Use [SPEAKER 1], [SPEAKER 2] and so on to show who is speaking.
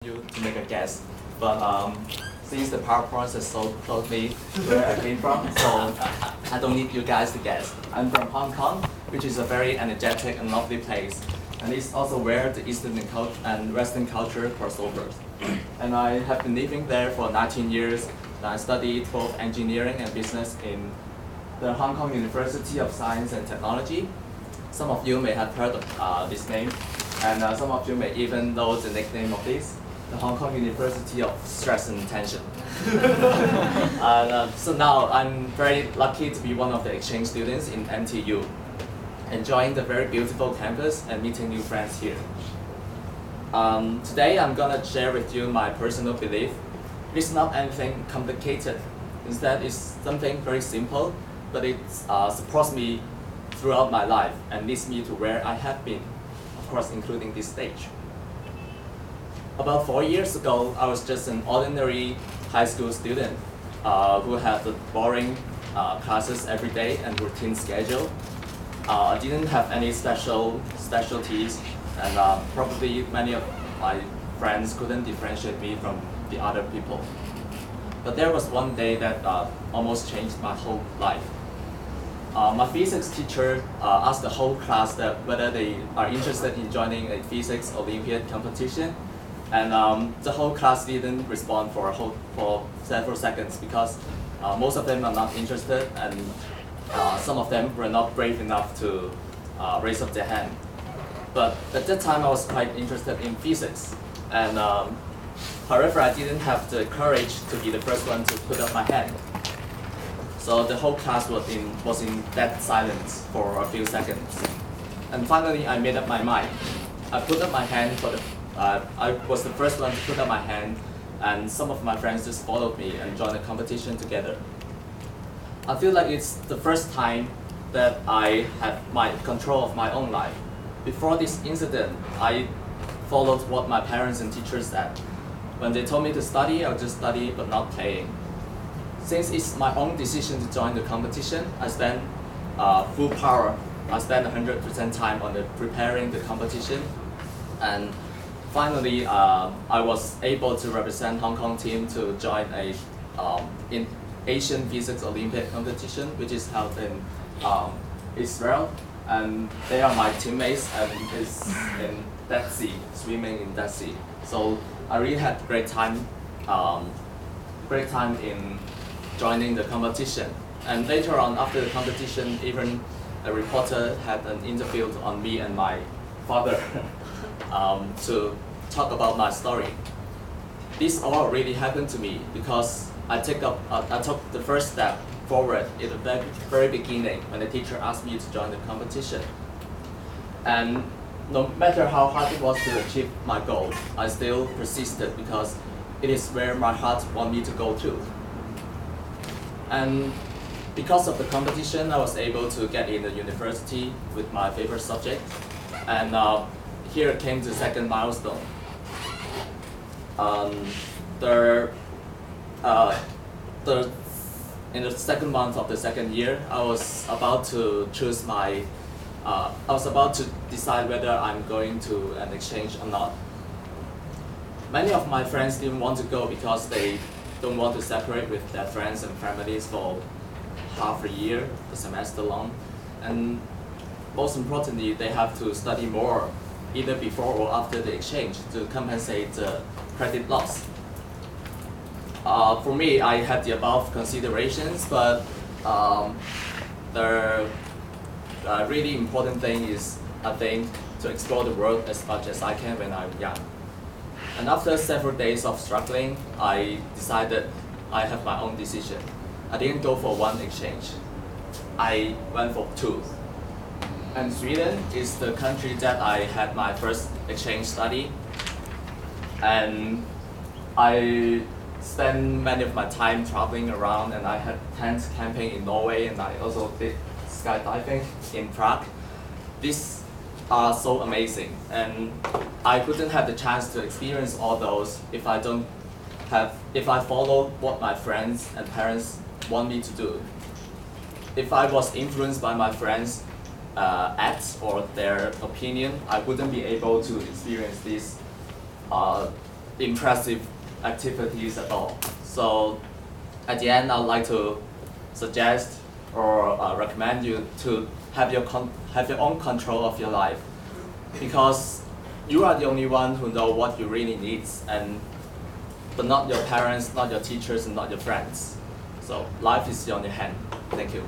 [SPEAKER 1] you to make a guess, but since the PowerPoint has so told me where I came from, so I don't need you guys to guess. I'm from Hong Kong, which is a very energetic and lovely place, and it's also where the Eastern and Western culture crossovers. And I have been living there for 19 years. And I studied both engineering and business in the Hong Kong University of Science and Technology. Some of you may have heard of this name, and some of you may even know the nickname of this, the Hong Kong University of Stress and Tension. So now I'm very lucky to be one of the exchange students in NTU, enjoying the very beautiful campus and meeting new friends here. Today I'm gonna share with you my personal belief. It's not anything complicated. Instead, it's something very simple, but it supports me throughout my life and leads me to where I have been, of course including this stage. About 4 years ago, I was just an ordinary high school student who had the boring classes every day and routine schedule. I didn't have any specialties, and probably many of my friends couldn't differentiate me from the other people. But there was one day that almost changed my whole life. My physics teacher asked the whole class that whether they are interested in joining a physics Olympiad competition, and the whole class didn't respond for several seconds because most of them are not interested, and some of them were not brave enough to raise up their hand. But at that time, I was quite interested in physics, and however, I didn't have the courage to be the first one to put up my hand. So the whole class was in dead silence for a few seconds. And finally, I made up my mind. I put up my hand I was the first one to put up my hand, and some of my friends just followed me and joined the competition together. I feel like it's the first time that I had my control of my own life. Before this incident, I followed what my parents and teachers said. When they told me to study, I would just study but not playing. Since it's my own decision to join the competition, I spent full power. I spent 100% time on preparing the competition, and finally I was able to represent Hong Kong team to join in Asian Physics Olympiad competition, which is held in Israel, and they are my teammates, and it's in Dead Sea, swimming in Dead Sea. So I really had great time in joining the competition. And later on, after the competition, even a reporter had an interview on me and my father to talk about my story. This all really happened to me because I took the first step forward in the very beginning when the teacher asked me to join the competition. And no matter how hard it was to achieve my goal, I still persisted because it is where my heart wants me to go to. And because of the competition, I was able to get in the university with my favorite subject. And here came the second milestone. In the second month of the second year, I was about to decide whether I'm going to an exchange or not. Many of my friends didn't want to go because they don't want to separate with their friends and families for half a year, a semester long. And most importantly, they have to study more, either before or after the exchange, to compensate the credit loss. For me, I had the above considerations, but the really important thing is, I think, to explore the world as much as I can when I'm young. And after several days of struggling, I decided I have my own decision. I didn't go for one exchange. I went for two. And Sweden is the country that I had my first exchange study. And I spent many of my time traveling around, and I had tent camping in Norway, and I also did skydiving in Prague. These are so amazing, and I couldn't have the chance to experience all those if I follow what my friends and parents want me to do. If I was influenced by my friends' acts or their opinion, I wouldn't be able to experience this impressive activities at all. So at the end, I'd like to suggest or recommend you to have your own control of your life, because you are the only one who know what you really need, but not your parents, not your teachers, and not your friends. So life is in your hand. Thank you.